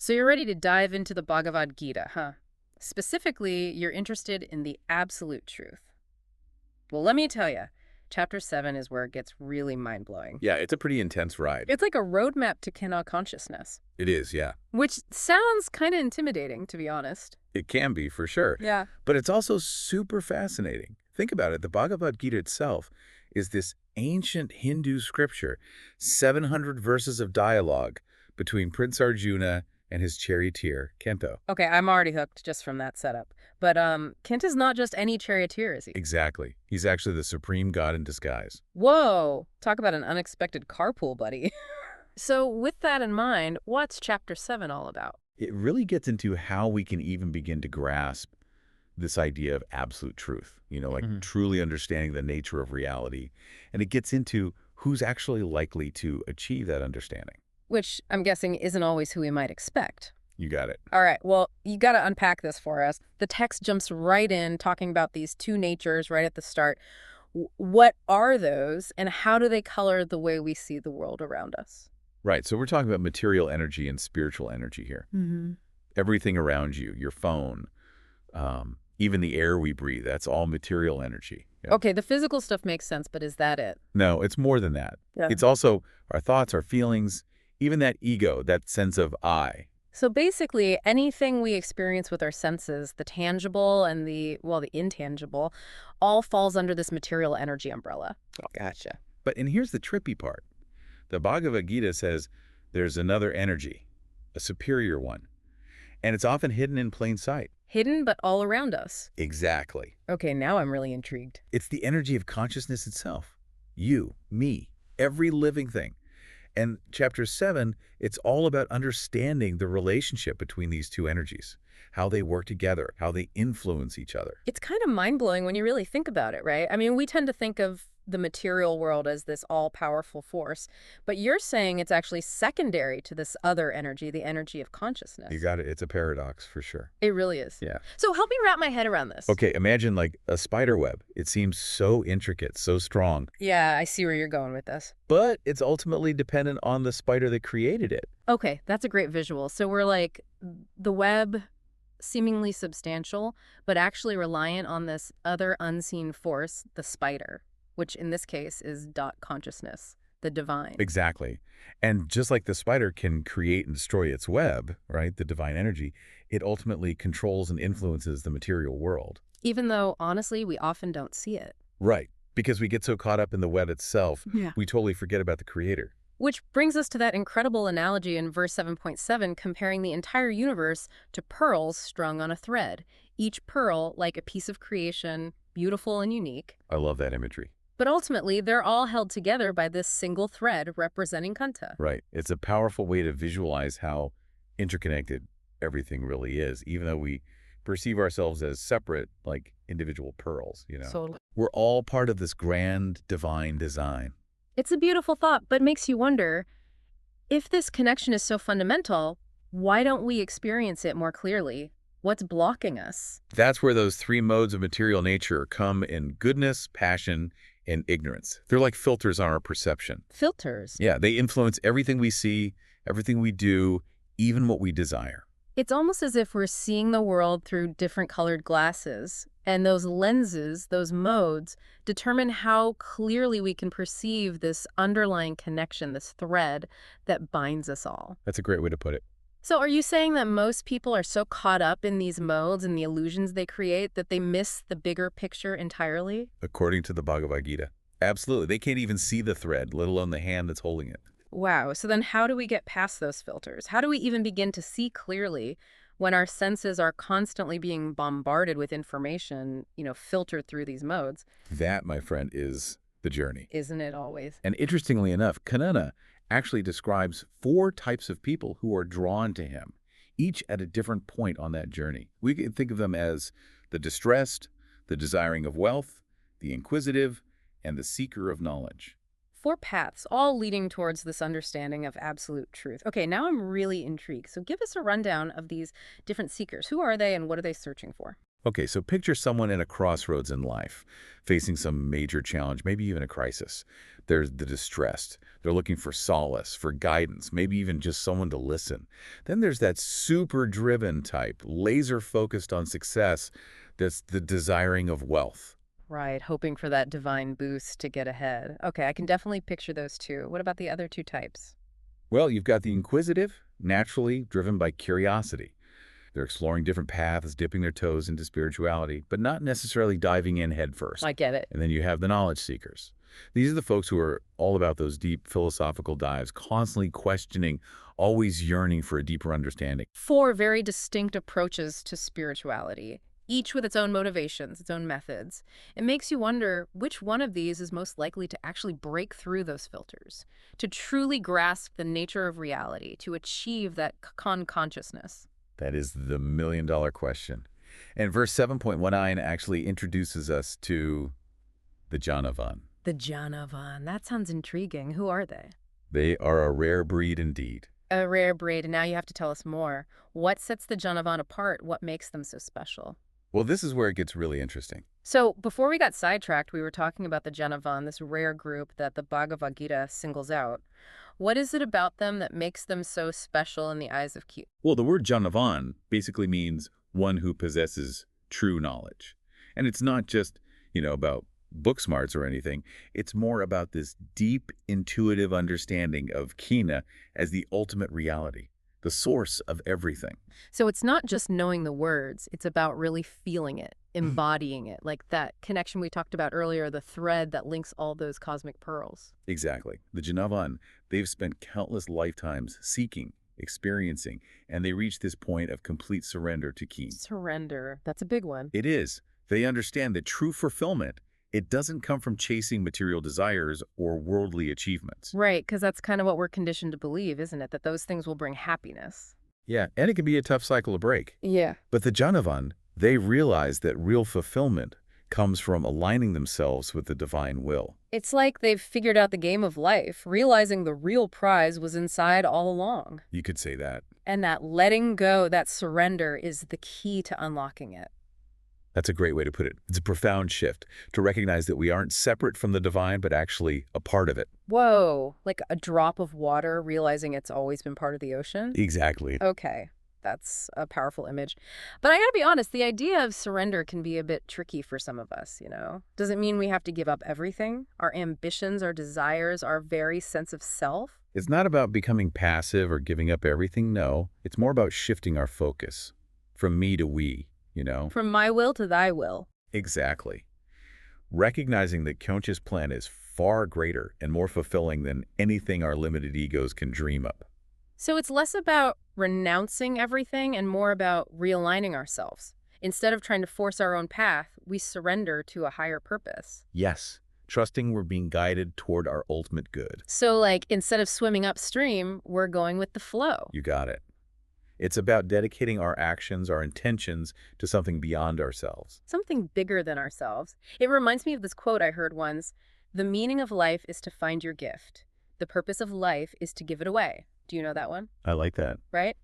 So you're ready to dive into the Bhagavad-gītā, huh? Specifically, you're interested in the absolute truth. Well, let me tell you, Chapter 7 is where it gets really mind-blowing. Yeah, it's a pretty intense ride. It's like a roadmap to Kena consciousness. It is, yeah. Which sounds kind of intimidating, to be honest. It can be, for sure. Yeah. But it's also super fascinating. Think about it. The Bhagavad-gītā itself is this ancient Hindu scripture, 700 verses of dialogue between Prince Arjuna and his charioteer, Kento. Okay, I'm already hooked just from that setup. But Kenta's not just any charioteer, is he? Exactly. He's actually the supreme god in disguise. Whoa! Talk about an unexpected carpool buddy. So with that in mind, what's Chapter 7 all about? It really gets into how we can even begin to grasp this idea of absolute truth, like truly understanding the nature of reality. And it gets into who's actually likely to achieve that understanding. Which I'm guessing isn't always who we might expect. You got it. All right, well, you got to unpack this for us. The text jumps right in, talking about these two natures right at the start. What are those, and how do they color the way we see the world around us? Right, so we're talking about material energy and spiritual energy here. Everything around you, your phone, even the air we breathe, that's all material energy. Yeah. Okay, the physical stuff makes sense, but is that it? No, it's more than that. Yeah. It's also our thoughts, our feelings, even that ego, that sense of I. So basically, anything we experience with our senses, the tangible and the intangible, all falls under this material energy umbrella. Oh, gotcha. And here's the trippy part. The Bhagavad-gītā says there's another energy, a superior one, and it's often hidden in plain sight. Hidden, but all around us. Exactly. Okay, now I'm really intrigued. It's the energy of consciousness itself. You, me, every living thing. And Chapter 7, it's all about understanding the relationship between these two energies, how they work together, how they influence each other. It's kind of mind-blowing when you really think about it, right? I mean, we tend to think of the material world as this all-powerful force, but you're saying it's actually secondary to this other energy, the energy of consciousness. You got it. It's a paradox for sure. It really is. Yeah. So help me wrap my head around this. Okay, imagine like a spider web. It seems so intricate, so strong. Yeah, I see where you're going with this. But it's ultimately dependent on the spider that created it. Okay, that's a great visual. So we're like the web, seemingly substantial, but actually reliant on this other unseen force, the spider, which in this case is dot consciousness, the divine. Exactly. And just like the spider can create and destroy its web, right, the divine energy, it ultimately controls and influences the material world. Even though, honestly, we often don't see it. Right. Because we get so caught up in the web itself, we totally forget about the creator. Which brings us to that incredible analogy in verse 7.7, comparing the entire universe to pearls strung on a thread. Each pearl like a piece of creation, beautiful and unique. I love that imagery. But ultimately, they're all held together by this single thread representing Kanta. Right. It's a powerful way to visualize how interconnected everything really is, even though we perceive ourselves as separate, like individual pearls, So We're all part of this grand divine design. it's a beautiful thought, but makes you wonder, if this connection is so fundamental, why don't we experience it more clearly? What's blocking us? That's where those three modes of material nature come in: goodness, passion, and ignorance. They're like filters on our perception. Filters. Yeah, they influence everything we see, everything we do, even what we desire. It's almost as if we're seeing the world through different colored glasses, and those lenses, those modes, determine how clearly we can perceive this underlying connection, this thread that binds us all. That's a great way to put it. So are you saying that most people are so caught up in these modes and the illusions they create that they miss the bigger picture entirely? According to the Bhagavad-gītā. Absolutely. They can't even see the thread, let alone the hand that's holding it. Wow. So then how do we get past those filters? How do we even begin to see clearly when our senses are constantly being bombarded with information, filtered through these modes? That, my friend, is the journey. Isn't it always? And interestingly enough, Kanana actually describes 4 types of people who are drawn to him, each at a different point on that journey. We can think of them as the distressed, the desiring of wealth, the inquisitive, and the seeker of knowledge. 4 paths, all leading towards this understanding of absolute truth. Okay, now I'm really intrigued. So give us a rundown of these different seekers. Who are they and what are they searching for? Okay, so picture someone in a crossroads in life, facing some major challenge, maybe even a crisis. There's the distressed. They're looking for solace, for guidance, maybe even just someone to listen. Then there's that super driven type, laser focused on success, that's the desiring of wealth. Right, hoping for that divine boost to get ahead. Okay, I can definitely picture those two. What about the other two types? Well, you've got the inquisitive, naturally driven by curiosity. They're exploring different paths, dipping their toes into spirituality, but not necessarily diving in headfirst. I get it. And then you have the knowledge seekers. These are the folks who are all about those deep philosophical dives, constantly questioning, always yearning for a deeper understanding. Four very distinct approaches to spirituality, each with its own motivations, its own methods. It makes you wonder which one of these is most likely to actually break through those filters, to truly grasp the nature of reality, to achieve that consciousness. That is the million-dollar question. And verse 7.19 actually introduces us to the Janavan. The Janavan. That sounds intriguing. Who are they? They are a rare breed indeed. A rare breed, and now you have to tell us more. What sets the Janavan apart? What makes them so special? Well, this is where it gets really interesting. So, before we got sidetracked, we were talking about the Janavan, this rare group that the Bhagavad-gītā singles out. What is it about them that makes them so special in the eyes of Q? Well, the word Janavan basically means one who possesses true knowledge. And it's not just, about book smarts or anything. It's more about this deep, intuitive understanding of Kina as the ultimate reality, the source of everything. So it's not just knowing the words, it's about really feeling it, embodying it, like that connection we talked about earlier, the thread that links all those cosmic pearls. Exactly. The Janavan, they've spent countless lifetimes seeking, experiencing, and they reach this point of complete surrender to Kina. Surrender, that's a big one. It is. They understand that true fulfillment, it doesn't come from chasing material desires or worldly achievements. Right, because that's kind of what we're conditioned to believe, isn't it? That those things will bring happiness. Yeah, and it can be a tough cycle to break. Yeah. But the Janavan, they realize that real fulfillment comes from aligning themselves with the divine will. It's like they've figured out the game of life, realizing the real prize was inside all along. You could say that. And that letting go, that surrender, is the key to unlocking it. That's a great way to put it. It's a profound shift to recognize that we aren't separate from the divine, but actually a part of it. Whoa, like a drop of water realizing it's always been part of the ocean? Exactly. Okay, that's a powerful image. But I gotta be honest, the idea of surrender can be a bit tricky for some of us, Doesn't mean we have to give up everything, our ambitions, our desires, our very sense of self. It's not about becoming passive or giving up everything, no. It's more about shifting our focus from me to we. From my will to thy will. Exactly. Recognizing that Kyoncha's plan is far greater and more fulfilling than anything our limited egos can dream up. So it's less about renouncing everything and more about realigning ourselves. Instead of trying to force our own path, we surrender to a higher purpose. Yes, trusting we're being guided toward our ultimate good. So instead of swimming upstream, we're going with the flow. You got it. It's about dedicating our actions, our intentions, to something beyond ourselves. Something bigger than ourselves. It reminds me of this quote I heard once. The meaning of life is to find your gift. The purpose of life is to give it away. Do you know that one? I like that. Right?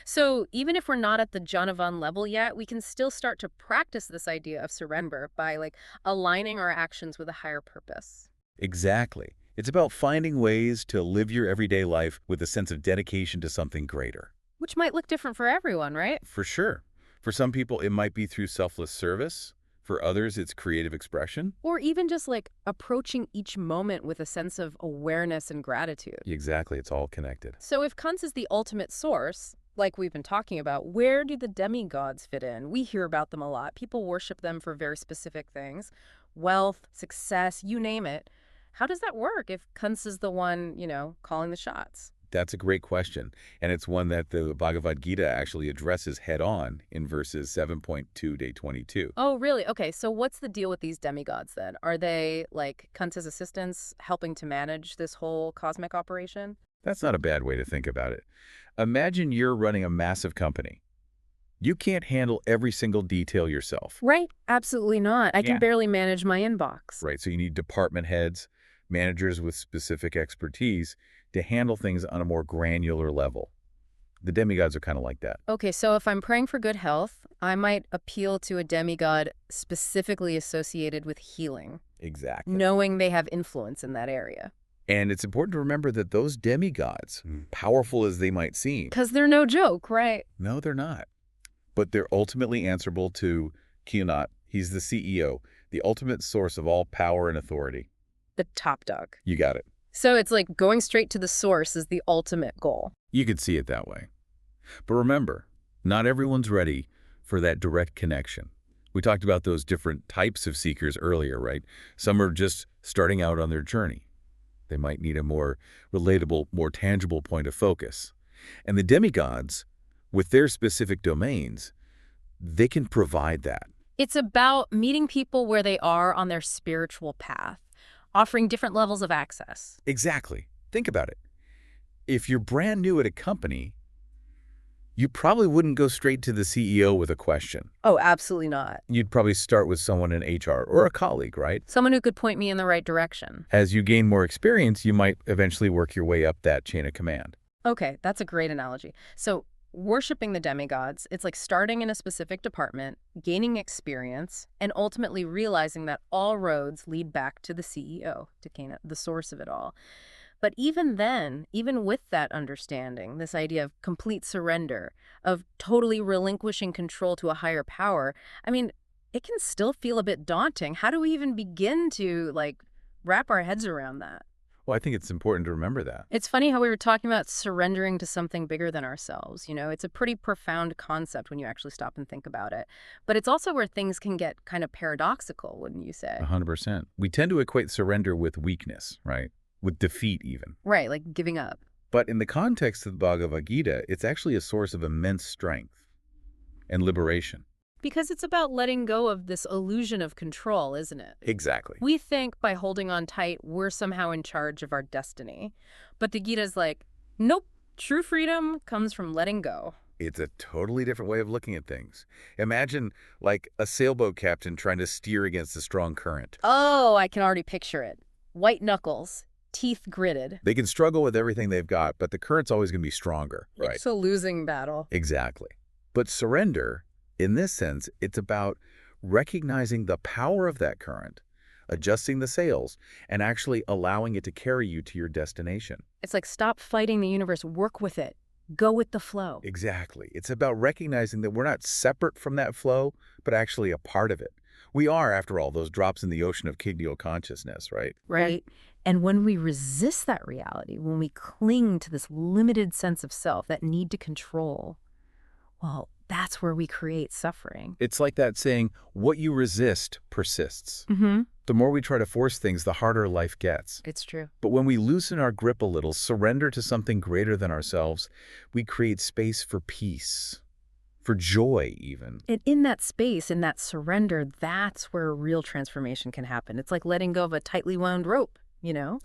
So even if we're not at the Janavan level yet, we can still start to practice this idea of surrender by aligning our actions with a higher purpose. Exactly. It's about finding ways to live your everyday life with a sense of dedication to something greater. Which might look different for everyone, right? For sure. For some people, it might be through selfless service. For others, it's creative expression. Or even just approaching each moment with a sense of awareness and gratitude. Exactly. It's all connected. So if Kunz is the ultimate source, like we've been talking about, where do the demigods fit in? We hear about them a lot. People worship them for very specific things. Wealth, success, you name it. How does that work if Kunz is the one, calling the shots? That's a great question, and it's one that the Bhagavad-gītā actually addresses head-on in verses 7.2 to 22. Oh, really? Okay, so what's the deal with these demigods then? Are they Kunz's assistants helping to manage this whole cosmic operation? That's not a bad way to think about it. Imagine you're running a massive company. You can't handle every single detail yourself. Right, absolutely not. I can barely manage my inbox. Right, so you need department heads, managers with specific expertise to handle things on a more granular level. The demigods are kind of like that. Okay, so if I'm praying for good health, I might appeal to a demigod specifically associated with healing, Exactly. knowing they have influence in that area. And it's important to remember that those demigods, powerful as they might seem, Because they're no joke, right? no, they're not. But they're ultimately answerable to Kionat. He's the CEO, the ultimate source of all power and authority. The top dog. You got it. So it's like going straight to the source is the ultimate goal. You could see it that way. But remember, not everyone's ready for that direct connection. We talked about those different types of seekers earlier, right? Some are just starting out on their journey. They might need a more relatable, more tangible point of focus. And the demigods, with their specific domains, they can provide that. It's about meeting people where they are on their spiritual path, offering different levels of access. Exactly. Think about it. If you're brand new at a company, you probably wouldn't go straight to the CEO with a question. Oh, absolutely not. You'd probably start with someone in HR or a colleague, right? Someone who could point me in the right direction. As you gain more experience, you might eventually work your way up that chain of command. Okay, that's a great analogy. So worshiping the demigods, it's like starting in a specific department, gaining experience, and ultimately realizing that all roads lead back to the CEO, to Kana, the source of it all. But even then, even with that understanding, this idea of complete surrender, of totally relinquishing control to a higher power, I mean, it can still feel a bit daunting. How do we even begin to, wrap our heads around that? Well, I think it's important to remember that. It's funny how we were talking about surrendering to something bigger than ourselves. It's a pretty profound concept when you actually stop and think about it. But it's also where things can get kind of paradoxical, wouldn't you say? 100%. We tend to equate surrender with weakness, right? With defeat, even. Right, like giving up. But in the context of the Bhagavad-gītā, it's actually a source of immense strength and liberation. Because it's about letting go of this illusion of control, isn't it? Exactly. We think by holding on tight, we're somehow in charge of our destiny. But the Gita's like, nope, true freedom comes from letting go. It's a totally different way of looking at things. Imagine, like, a sailboat captain trying to steer against a strong current. Oh, I can already picture it. White knuckles, teeth gritted. They can struggle with everything they've got, but the current's always going to be stronger, right? It's a losing battle. Exactly. But surrender, in this sense, it's about recognizing the power of that current, adjusting the sails, and actually allowing it to carry you to your destination. It's like stop fighting the universe, work with it, go with the flow. Exactly. It's about recognizing that we're not separate from that flow, but actually a part of it. We are, after all, those drops in the ocean of Kigyo consciousness, right? Right. And when we resist that reality, when we cling to this limited sense of self, that need to control, well, that's where we create suffering. It's like that saying, what you resist persists. Mm-hmm. The more we try to force things, the harder life gets. It's true. But when we loosen our grip a little, surrender to something greater than ourselves, we create space for peace, for joy even. And in that space, in that surrender, that's where real transformation can happen. It's like letting go of a tightly wound rope,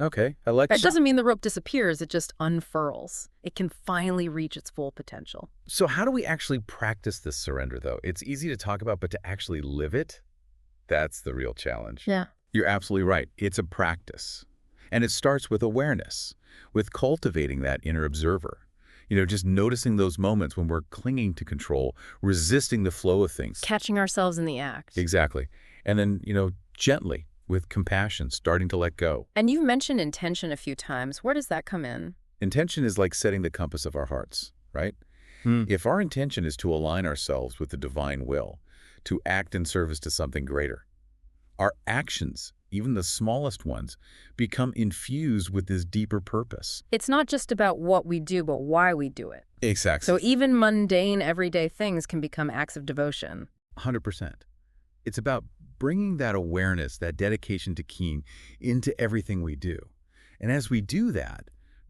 Okay, I like That doesn't mean the rope disappears, it just unfurls. It can finally reach its full potential. So how do we actually practice this surrender, though? It's easy to talk about, but to actually live it, that's the real challenge. Yeah. You're absolutely right. It's a practice. And it starts with awareness, with cultivating that inner observer. Just noticing those moments when we're clinging to control, resisting the flow of things. Catching ourselves in the act. Exactly. And then, gently, with compassion, starting to let go. And you've mentioned intention a few times. Where does that come in? Intention is like setting the compass of our hearts, right? If our intention is to align ourselves with the divine will, to act in service to something greater, our actions, even the smallest ones, become infused with this deeper purpose. It's not just about what we do, but why we do it. Exactly. So even mundane, everyday things can become acts of devotion. 100%. It's about bringing that awareness, that dedication to Keen, into everything we do. And as we do that,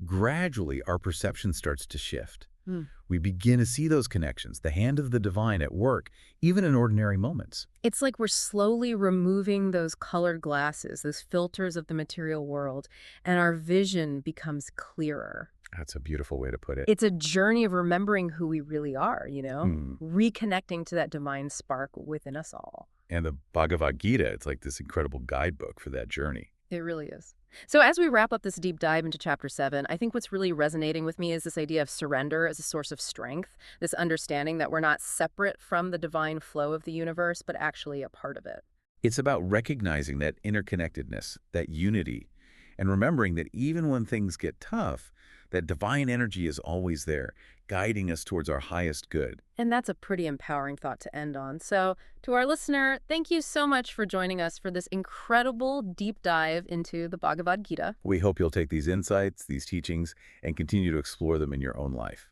gradually our perception starts to shift. We begin to see those connections, the hand of the divine at work, even in ordinary moments. It's like we're slowly removing those colored glasses, those filters of the material world, and our vision becomes clearer. That's a beautiful way to put it. It's a journey of remembering who we really are, reconnecting to that divine spark within us all. And the Bhagavad-gītā, it's like this incredible guidebook for that journey. It really is. So as we wrap up this deep dive into chapter 7, I think what's really resonating with me is this idea of surrender as a source of strength, this understanding that we're not separate from the divine flow of the universe, but actually a part of it. It's about recognizing that interconnectedness, that unity, and remembering that even when things get tough, that divine energy is always there, guiding us towards our highest good. And that's a pretty empowering thought to end on. So, to our listener, thank you so much for joining us for this incredible deep dive into the Bhagavad Gita. We hope you'll take these insights, these teachings, and continue to explore them in your own life.